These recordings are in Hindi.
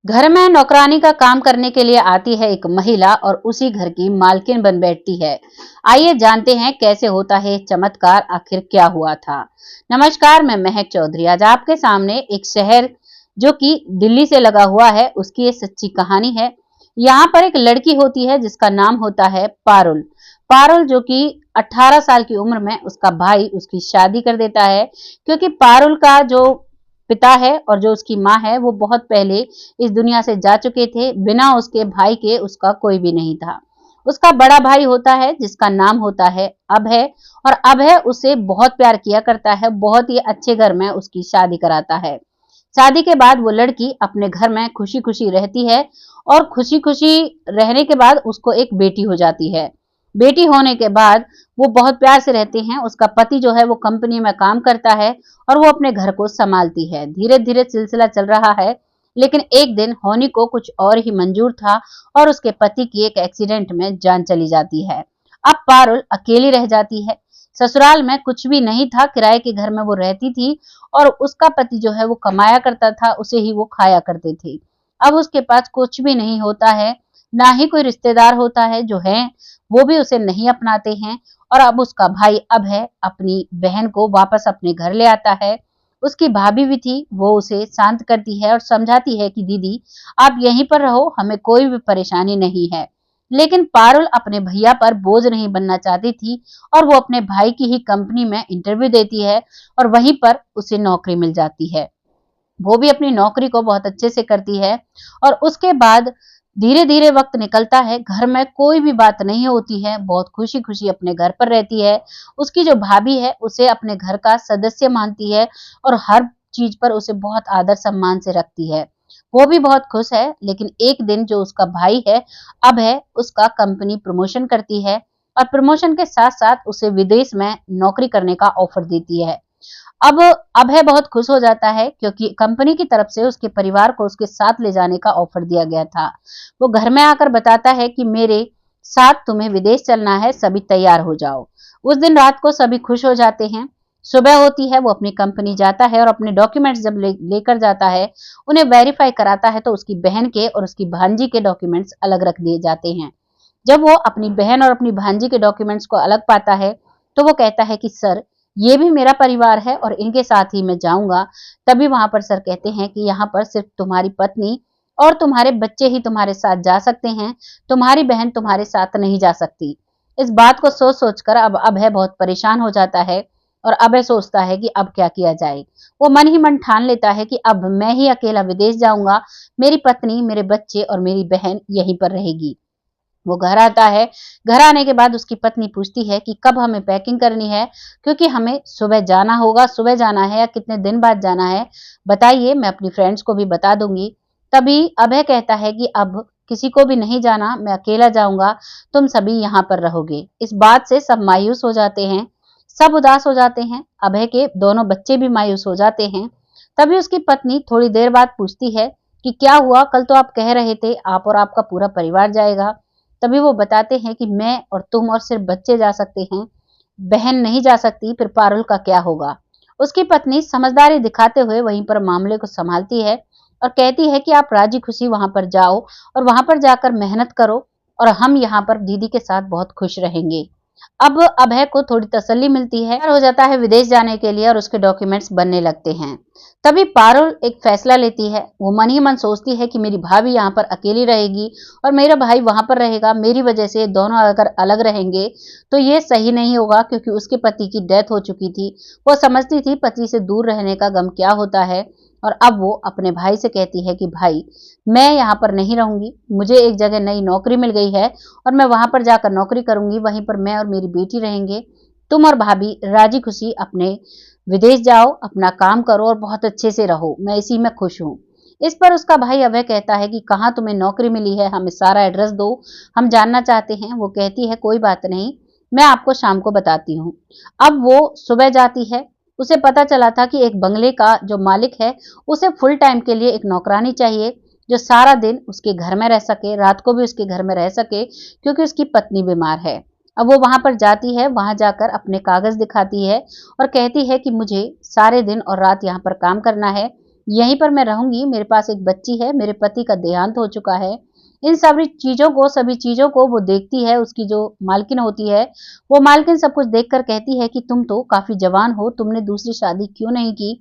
घर में नौकरानी का काम करने के लिए आती है एक महिला और उसी घर की मालकिन बन बैठती है। आइए जानते हैं कैसे होता है चमत्कार, आखिर क्या हुआ था। नमस्कार, मैं महक चौधरी। आज आपके सामने एक शहर जो कि दिल्ली से लगा हुआ है उसकी ये सच्ची कहानी है। यहाँ पर एक लड़की होती है जिसका नाम होता है पारुल। पारुल जो कि 18 साल की उम्र में उसका भाई उसकी शादी कर देता है, क्योंकि पारुल का जो पिता है और जो उसकी माँ है वो बहुत पहले इस दुनिया से जा चुके थे। बिना उसके भाई के उसका कोई भी नहीं था। उसका बड़ा भाई होता है जिसका नाम होता है अभय, और अभय उसे बहुत प्यार किया करता है, बहुत ही अच्छे घर में उसकी शादी कराता है। शादी के बाद वो लड़की अपने घर में खुशी खुशी रहती है, और खुशी खुशी रहने के बाद उसको एक बेटी हो जाती है। बेटी होने के बाद वो बहुत प्यार से रहते हैं। उसका पति जो है वो कंपनी में काम करता है और वो अपने घर को संभालती है। धीरे धीरे सिलसिला चल रहा है, लेकिन एक दिन होनी को कुछ और ही मंजूर था और उसके पति की एक एक्सीडेंट में जान चली जाती है। अब पारुल अकेली रह जाती है। ससुराल में कुछ भी नहीं था, किराए के घर में वो रहती थी और उसका पति जो है वो कमाया करता था, उसे ही वो खाया करते थे। अब उसके पास कुछ भी नहीं होता है, ना ही कोई रिश्तेदार होता है, जो है वो भी उसे नहीं अपनाते हैं। और अब उसका भाई अब है अपनी बहन को वापस अपने घर ले आता है। उसकी भाभी भी थी, वो उसे शांत करती है और समझाती है कि दीदी आप यहीं पर रहो, हमें कोई भी परेशानी नहीं है। लेकिन पारुल अपने भैया पर बोझ नहीं बनना चाहती थी और वो अपने भाई की ही कंपनी में इंटरव्यू देती है और वहीं पर उसे नौकरी मिल जाती है। वो भी अपनी नौकरी को बहुत अच्छे से करती है और उसके बाद धीरे धीरे वक्त निकलता है। घर में कोई भी बात नहीं होती है, बहुत खुशी खुशी अपने घर पर रहती है। उसकी जो भाभी है उसे अपने घर का सदस्य मानती है और हर चीज पर उसे बहुत आदर सम्मान से रखती है। वो भी बहुत खुश है। लेकिन एक दिन जो उसका भाई है अब है, उसका कंपनी प्रमोशन करती है और प्रमोशन के साथ साथ उसे विदेश में नौकरी करने का ऑफर देती है। अब अभय बहुत खुश हो जाता है, क्योंकि कंपनी की तरफ से उसके परिवार को उसके साथ ले जाने का ऑफर दिया गया था। वो घर में आकर बताता है कि मेरे साथ तुम्हें विदेश चलना है, सभी तैयार हो जाओ। उस दिन रात को सभी खुश हो जाते हैं। सुबह होती है, वो अपनी कंपनी जाता है और अपने डॉक्यूमेंट्स जब लेकर जाता है, उन्हें वेरीफाई कराता है, तो उसकी बहन के और उसकी भांजी के डॉक्यूमेंट्स अलग रख दिए जाते हैं। जब वो अपनी बहन और अपनी भांजी के डॉक्यूमेंट्स को अलग पाता है, तो वो कहता है कि सर, ये भी मेरा परिवार है और इनके साथ ही मैं जाऊंगा। तभी वहां पर सर कहते हैं कि यहाँ पर सिर्फ तुम्हारी पत्नी और तुम्हारे बच्चे ही तुम्हारे साथ जा सकते हैं, तुम्हारी बहन तुम्हारे साथ नहीं जा सकती। इस बात को सोच सोचकर अब अभय बहुत परेशान हो जाता है और अभय सोचता है कि अब क्या किया जाए। वो मन ही मन ठान लेता है कि अब मैं ही अकेला विदेश जाऊंगा, मेरी पत्नी, मेरे बच्चे और मेरी बहन यहीं पर रहेगी। वो घर आता है। घर आने के बाद उसकी पत्नी पूछती है कि कब हमें पैकिंग करनी है, क्योंकि हमें सुबह जाना होगा। सुबह जाना है या कितने दिन बाद जाना है, बताइए, मैं अपनी फ्रेंड्स को भी बता दूंगी। तभी अभय कहता है कि अब किसी को भी नहीं जाना, मैं अकेला जाऊंगा, तुम सभी यहाँ पर रहोगे। इस बात से सब मायूस हो जाते हैं, सब उदास हो जाते हैं। अभय के दोनों बच्चे भी मायूस हो जाते हैं। तभी उसकी पत्नी थोड़ी देर बाद पूछती है कि क्या हुआ, कल तो आप कह रहे थे आप और आपका पूरा परिवार जाएगा। तभी वो बताते हैं कि मैं और तुम और सिर्फ बच्चे जा सकते हैं, बहन नहीं जा सकती। फिर पारुल का क्या होगा। उसकी पत्नी समझदारी दिखाते हुए वहीं पर मामले को संभालती है और कहती है कि आप राजी खुशी वहां पर जाओ और वहां पर जाकर मेहनत करो, और हम यहाँ पर दीदी के साथ बहुत खुश रहेंगे। अब अभय को थोड़ी तसल्ली मिलती है, हो जाता है विदेश जाने के लिए और उसके डॉक्यूमेंट्स बनने लगते हैं। तभी पारुल एक फैसला लेती है। वो मन ही मन सोचती है कि मेरी भाभी यहाँ पर अकेली रहेगी और मेरा भाई वहां पर रहेगा, मेरी वजह से दोनों अगर अलग रहेंगे तो ये सही नहीं होगा, क्योंकि उसके पति की डेथ हो चुकी थी। वो समझती थी पति से दूर रहने का गम क्या होता है। और अब वो अपने भाई से कहती है कि भाई, मैं यहाँ पर नहीं रहूंगी, मुझे एक जगह नई नौकरी मिल गई है और मैं वहां पर जाकर नौकरी करूंगी, वहीं पर मैं और मेरी बेटी रहेंगे। तुम और भाभी राजी खुशी अपने विदेश जाओ, अपना काम करो और बहुत अच्छे से रहो, मैं इसी में खुश हूँ। इस पर उसका भाई अभय कहता है कि कहाँ तुम्हें नौकरी मिली है, हमें सारा एड्रेस दो, हम जानना चाहते हैं। वो कहती है कोई बात नहीं, मैं आपको शाम को बताती हूँ। अब वो सुबह जाती है। उसे पता चला था कि एक बंगले का जो मालिक है उसे फुल टाइम के लिए एक नौकरानी चाहिए, जो सारा दिन उसके घर में रह सके, रात को भी उसके घर में रह सके, क्योंकि उसकी पत्नी बीमार है। अब वो वहां पर जाती है, वहां जाकर अपने कागज दिखाती है और कहती है कि मुझे सारे दिन और रात यहाँ पर काम करना है, यहीं पर मैं रहूंगी, मेरे पास एक बच्ची है, मेरे पति का देहांत हो चुका है। इन सभी चीजों को वो देखती है। उसकी जो मालकिन होती है, वो मालकिन सब कुछ देखकर कहती है कि तुम तो काफी जवान हो, तुमने दूसरी शादी क्यों नहीं की?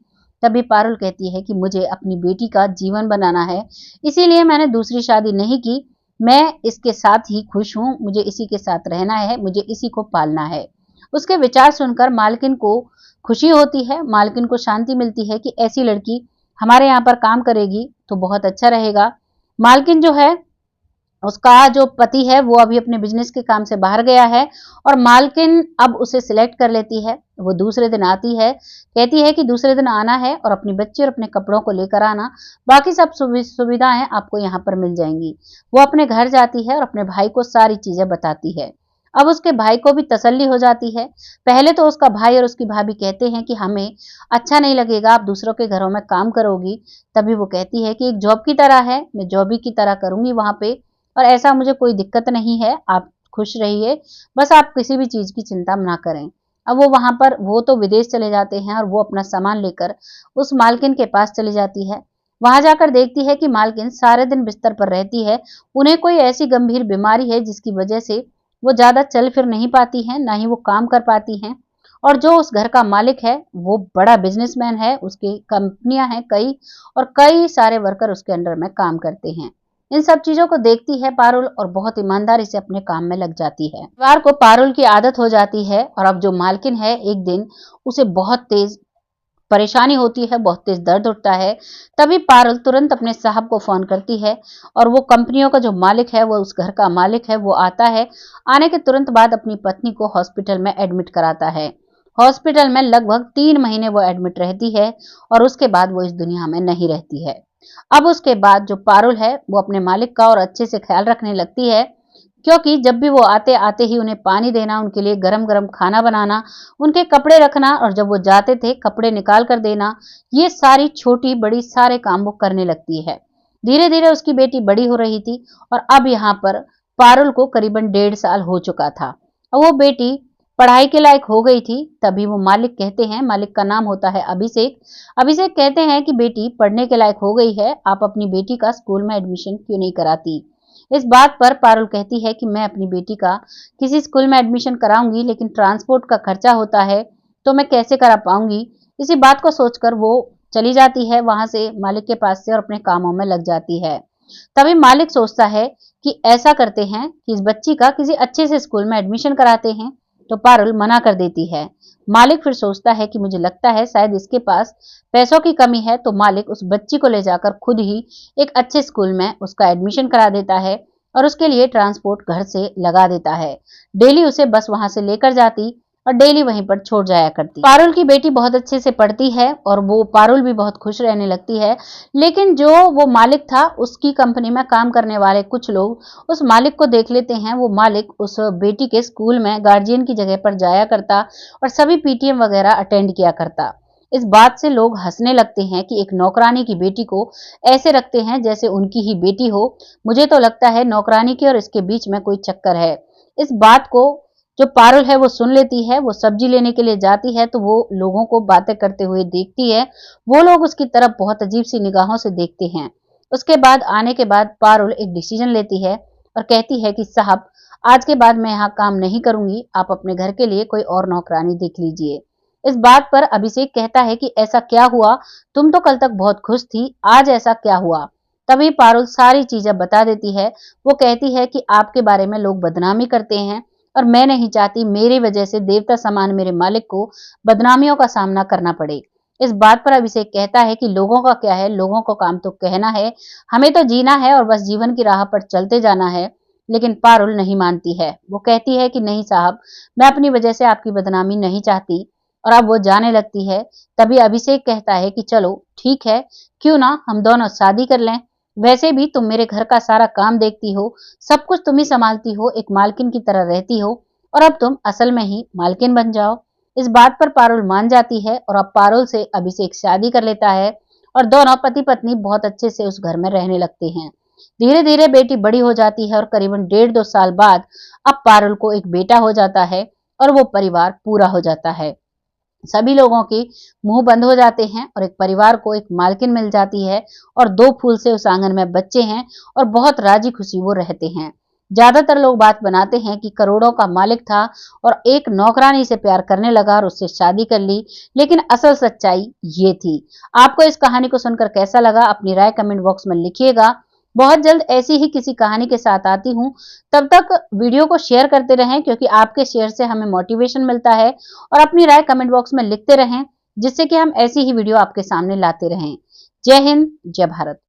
तभी पारुल कहती है कि मुझे अपनी बेटी का जीवन बनाना है, इसीलिए मैंने दूसरी शादी नहीं की। मैं इसके साथ ही खुश हूँ, मुझे इसी के साथ रहना है, मुझे इसी को पालना है। उसके विचार सुनकर मालकिन को खुशी होती है, मालकिन को शांति मिलती है कि ऐसी लड़की हमारे यहाँ पर काम करेगी तो बहुत अच्छा रहेगा। मालकिन जो है, उसका जो पति है वो अभी अपने बिजनेस के काम से बाहर गया है और मालकिन अब उसे सिलेक्ट कर लेती है। वो दूसरे दिन आती है, कहती है कि दूसरे दिन आना है और अपनी बच्ची और अपने कपड़ों को लेकर आना, बाकी सब सुविधाएं आपको यहाँ पर मिल जाएंगी। वो अपने घर जाती है और अपने भाई को सारी चीजें बताती है। अब उसके भाई को भी तसल्ली हो जाती है। पहले तो उसका भाई और उसकी भाभी कहते हैं कि हमें अच्छा नहीं लगेगा, आप दूसरों के घरों में काम करोगी। तभी वो कहती है कि एक जॉब की तरह है, मैं जॉब ही की तरह करूंगी वहां पे, और ऐसा मुझे कोई दिक्कत नहीं है, आप खुश रहिए, बस आप किसी भी चीज की चिंता ना करें। अब वो तो विदेश चले जाते हैं और वो अपना सामान लेकर उस मालकिन के पास चली जाती है। वहां जाकर देखती है कि मालकिन सारे दिन बिस्तर पर रहती है। उन्हें कोई ऐसी गंभीर बीमारी है जिसकी वजह से वो ज्यादा चल फिर नहीं पाती हैं, ना ही वो काम कर पाती हैं। और जो उस घर का मालिक है वो बड़ा बिजनेसमैन है, उसकी कंपनियां हैं कई, और कई सारे वर्कर उसके अंडर में काम करते हैं। इन सब चीजों को देखती है पारुल और बहुत ईमानदारी से अपने काम में लग जाती है। परिवार को पारुल की आदत हो जाती है और अब जो मालकिन है, एक दिन उसे बहुत तेज परेशानी होती है, बहुत तेज दर्द उठता है। तभी पारुल तुरंत अपने साहब को फोन करती है और वो कंपनियों का जो मालिक है, वो उस घर का मालिक है, वो आता है। आने के तुरंत बाद अपनी पत्नी को हॉस्पिटल में एडमिट कराता है। हॉस्पिटल में लगभग 3 महीने वो एडमिट रहती है और उसके बाद वो इस दुनिया में नहीं रहती है। अब उसके बाद जो पारुल है वो अपने मालिक का और अच्छे से ख्याल रखने लगती है, क्योंकि जब भी वो आते आते ही उन्हें पानी देना, उनके लिए गरम गरम खाना बनाना, उनके कपड़े रखना, और जब वो जाते थे कपड़े निकाल कर देना, ये सारी छोटी बड़ी सारे काम वो करने लगती है। धीरे धीरे उसकी बेटी बड़ी हो रही थी और अब यहाँ पर पारुल को करीबन 1.5 साल हो चुका था। अब वो बेटी पढ़ाई के लायक हो गई थी। तभी वो मालिक कहते हैं, मालिक का नाम होता है अभिषेक। अभिषेक कहते हैं कि बेटी पढ़ने के लायक हो गई है, आप अपनी बेटी का स्कूल में एडमिशन क्यों नहीं कराती? इस बात पर पारुल कहती है कि मैं अपनी बेटी का किसी स्कूल में एडमिशन कराऊंगी, लेकिन ट्रांसपोर्ट का खर्चा होता है तो मैं कैसे करा पाऊंगी। इसी बात को सोचकर वो चली जाती है वहां से, मालिक के पास से, और अपने कामों में लग जाती है। तभी मालिक सोचता है कि ऐसा करते हैं कि इस बच्ची का किसी अच्छे से स्कूल में एडमिशन कराते हैं, तो पारुल मना कर देती है। मालिक फिर सोचता है कि मुझे लगता है शायद इसके पास पैसों की कमी है, तो मालिक उस बच्ची को ले जाकर खुद ही एक अच्छे स्कूल में उसका एडमिशन करा देता है और उसके लिए ट्रांसपोर्ट घर से लगा देता है। डेली उसे बस वहां से लेकर जाती और डेली वहीं पर छोड़ जाया करती। पारुल की बेटी बहुत अच्छे से पढ़ती है और वो पारुल भी बहुत खुश रहने लगती है। लेकिन जो वो मालिक था, उसकी कंपनी में काम करने वाले कुछ लोग उस मालिक को देख लेते हैं। वो मालिक उस बेटी के स्कूल में गार्जियन की जगह पर जाया करता और सभी पीटीएम वगैरह अटेंड किया करता। इस बात से लोग हंसने लगते हैं कि एक नौकरानी की बेटी को ऐसे रखते हैं जैसे उनकी ही बेटी हो। मुझे तो लगता है नौकरानी के और इसके बीच में कोई चक्कर है। इस बात को जो पारुल है वो सुन लेती है। वो सब्जी लेने के लिए जाती है तो वो लोगों को बातें करते हुए देखती है। वो लोग उसकी तरफ बहुत अजीब सी निगाहों से देखते हैं। उसके बाद आने के बाद पारुल एक डिसीजन लेती है और कहती है कि साहब, आज के बाद मैं यहाँ काम नहीं करूंगी, आप अपने घर के लिए कोई और नौकरानी देख लीजिए। इस बात पर अभिषेक कहता है कि ऐसा क्या हुआ, तुम तो कल तक बहुत खुश थी, आज ऐसा क्या हुआ? तभी पारुल सारी चीजें बता देती है। वो कहती है कि आपके बारे में लोग बदनामी करते हैं और मैं नहीं चाहती मेरी वजह से देवता समान मेरे मालिक को बदनामियों का सामना करना पड़े। इस बात पर अभिषेक कहता है कि लोगों का क्या है, लोगों को काम तो कहना है, हमें तो जीना है और बस जीवन की राह पर चलते जाना है। लेकिन पारुल नहीं मानती है। वो कहती है कि नहीं साहब, मैं अपनी वजह से आपकी बदनामी नहीं चाहती, और अब वो जाने लगती है। तभी अभिषेक कहता है कि चलो ठीक है, क्यों ना हम दोनों शादी कर लें, वैसे भी तुम मेरे घर का सारा काम देखती हो, सब कुछ तुम ही संभालती हो, एक मालकिन की तरह रहती हो, और अब तुम असल में ही मालकिन बन जाओ। इस बात पर पारुल मान जाती है और अब पारुल से अभिषेक शादी कर लेता है और दोनों पति पत्नी बहुत अच्छे से उस घर में रहने लगते हैं। धीरे धीरे बेटी बड़ी हो जाती है और करीबन 1.5-2 साल बाद अब पारुल को एक बेटा हो जाता है और वो परिवार पूरा हो जाता है। सभी लोगों की मुंह बंद हो जाते हैं और एक परिवार को एक मालकिन मिल जाती है और 2 फूल से उस आंगन में बच्चे हैं और बहुत राजी खुशी वो रहते हैं। ज्यादातर लोग बात बनाते हैं कि करोड़ों का मालिक था और एक नौकरानी से प्यार करने लगा और उससे शादी कर ली, लेकिन असल सच्चाई ये थी। आपको इस कहानी को सुनकर कैसा लगा? अपनी राय कमेंट बॉक्स में लिखिएगा। बहुत जल्द ऐसी ही किसी कहानी के साथ आती हूँ। तब तक वीडियो को शेयर करते रहें, क्योंकि आपके शेयर से हमें मोटिवेशन मिलता है, और अपनी राय कमेंट बॉक्स में लिखते रहें, जिससे कि हम ऐसी ही वीडियो आपके सामने लाते रहें। जय हिंद, जय भारत।